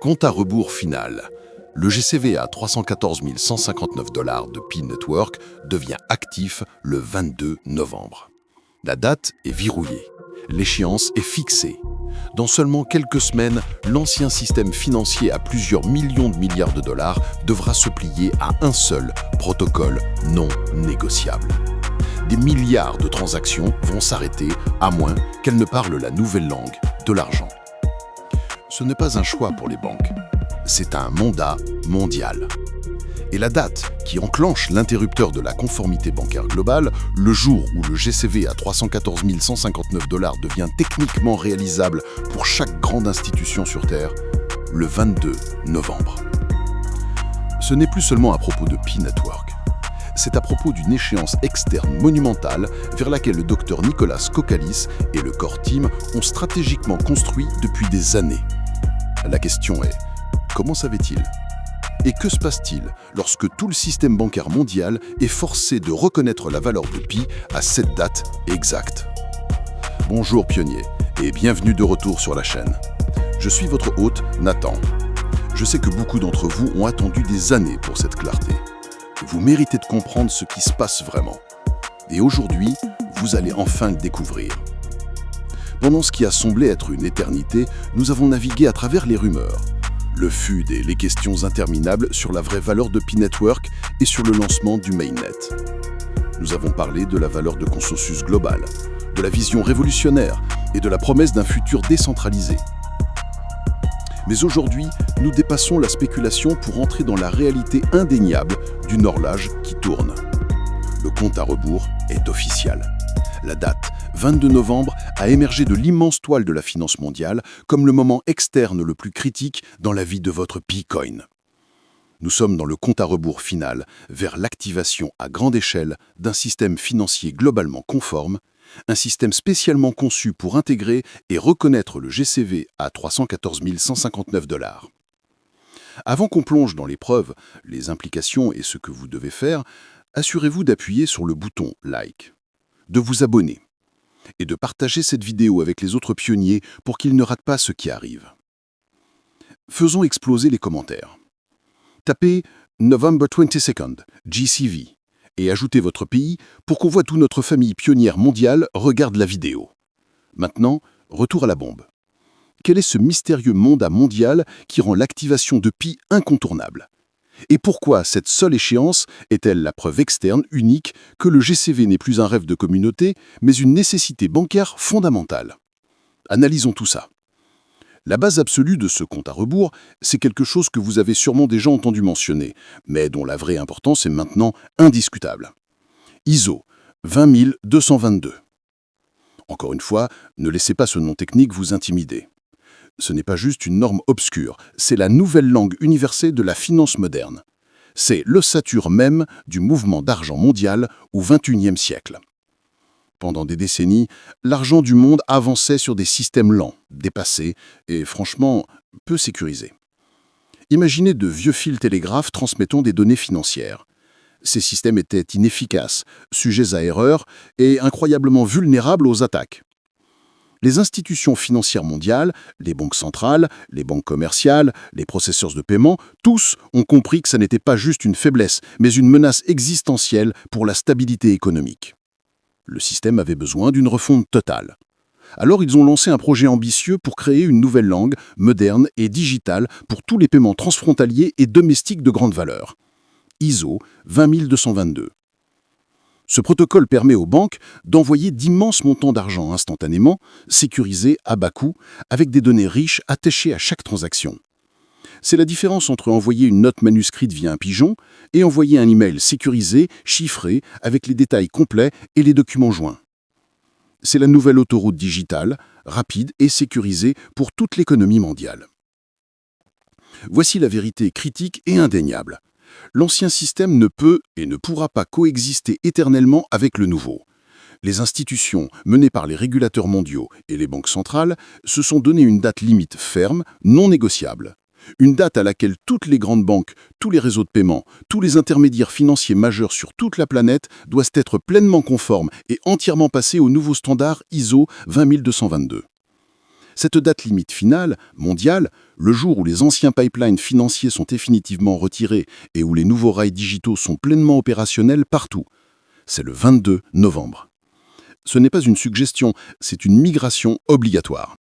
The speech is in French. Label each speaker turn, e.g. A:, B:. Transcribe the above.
A: Compte à rebours final. Le GCV à 314 159 $ de Pi Network devient actif le 22 novembre. La date est verrouillée. L'échéance est fixée. Dans seulement quelques semaines, l'ancien système financier à plusieurs millions de milliards de dollars devra se plier à un seul protocole non négociable. Des milliards de transactions vont s'arrêter à moins qu'elles ne parlent la nouvelle langue de l'argent. Ce n'est pas un choix pour les banques, c'est un mandat mondial. Et la date qui enclenche l'interrupteur de la conformité bancaire globale, le jour où le GCV à 314 159 $ devient techniquement réalisable pour chaque grande institution sur Terre, le 22 novembre. Ce n'est plus seulement à propos de Pi Network. C'est à propos d'une échéance externe monumentale vers laquelle le docteur Nicolas Kokkalis et le Core Team ont stratégiquement construit depuis des années. La question est, comment savait-il ? Et que se passe-t-il lorsque tout le système bancaire mondial est forcé de reconnaître la valeur de Pi à cette date exacte ? Bonjour pionniers et bienvenue de retour sur la chaîne. Je suis votre hôte Nathan. Je sais que beaucoup d'entre vous ont attendu des années pour cette clarté. Vous méritez de comprendre ce qui se passe vraiment. Et aujourd'hui, vous allez enfin le découvrir. Pendant ce qui a semblé être une éternité, nous avons navigué à travers les rumeurs, le FUD et les questions interminables sur la vraie valeur de Pi Network et sur le lancement du Mainnet. Nous avons parlé de la valeur de consensus global, de la vision révolutionnaire et de la promesse d'un futur décentralisé. Mais aujourd'hui, nous dépassons la spéculation pour entrer dans la réalité indéniable d'une horloge qui tourne. Le compte à rebours est officiel. La date, 22 novembre, a émergé de l'immense toile de la finance mondiale comme le moment externe le plus critique dans la vie de votre Pi-Coin. Nous sommes dans le compte à rebours final vers l'activation à grande échelle d'un système financier globalement conforme, un système spécialement conçu pour intégrer et reconnaître le GCV à 314 159 $. Avant qu'on plonge dans les preuves, les implications et ce que vous devez faire, assurez-vous d'appuyer sur le bouton « Like », de vous abonner et de partager cette vidéo avec les autres pionniers pour qu'ils ne ratent pas ce qui arrive. Faisons exploser les commentaires. Tapez « November 22nd, GCV » et ajoutez votre pays pour qu'on voit toute notre famille pionnière mondiale regarde la vidéo. Maintenant, retour à la bombe. Quel est ce mystérieux mandat mondial qui rend l'activation de Pi incontournable ? Et pourquoi cette seule échéance est-elle la preuve externe unique que le GCV n'est plus un rêve de communauté, mais une nécessité bancaire fondamentale ? Analysons tout ça. La base absolue de ce compte à rebours, c'est quelque chose que vous avez sûrement déjà entendu mentionner, mais dont la vraie importance est maintenant indiscutable. ISO 20222. Encore une fois, ne laissez pas ce nom technique vous intimider. Ce n'est pas juste une norme obscure, c'est la nouvelle langue universelle de la finance moderne. C'est l'ossature même du mouvement d'argent mondial au XXIe siècle. Pendant des décennies, l'argent du monde avançait sur des systèmes lents, dépassés et franchement peu sécurisés. Imaginez de vieux fils télégraphes transmettant des données financières. Ces systèmes étaient inefficaces, sujets à erreurs et incroyablement vulnérables aux attaques. Les institutions financières mondiales, les banques centrales, les banques commerciales, les processeurs de paiement, tous ont compris que ça n'était pas juste une faiblesse, mais une menace existentielle pour la stabilité économique. Le système avait besoin d'une refonte totale. Alors ils ont lancé un projet ambitieux pour créer une nouvelle langue, moderne et digitale pour tous les paiements transfrontaliers et domestiques de grande valeur. ISO 20222. Ce protocole permet aux banques d'envoyer d'immenses montants d'argent instantanément, sécurisés à bas coût, avec des données riches attachées à chaque transaction. C'est la différence entre envoyer une note manuscrite via un pigeon et envoyer un email sécurisé, chiffré, avec les détails complets et les documents joints. C'est la nouvelle autoroute digitale, rapide et sécurisée pour toute l'économie mondiale. Voici la vérité critique et indéniable. L'ancien système ne peut et ne pourra pas coexister éternellement avec le nouveau. Les institutions menées par les régulateurs mondiaux et les banques centrales se sont donné une date limite ferme, non négociable. Une date à laquelle toutes les grandes banques, tous les réseaux de paiement, tous les intermédiaires financiers majeurs sur toute la planète doivent être pleinement conformes et entièrement passés au nouveau standard ISO 20222. Cette date limite finale, mondiale, le jour où les anciens pipelines financiers sont définitivement retirés et où les nouveaux rails digitaux sont pleinement opérationnels partout, c'est le 22 novembre. Ce n'est pas une suggestion, c'est une migration obligatoire.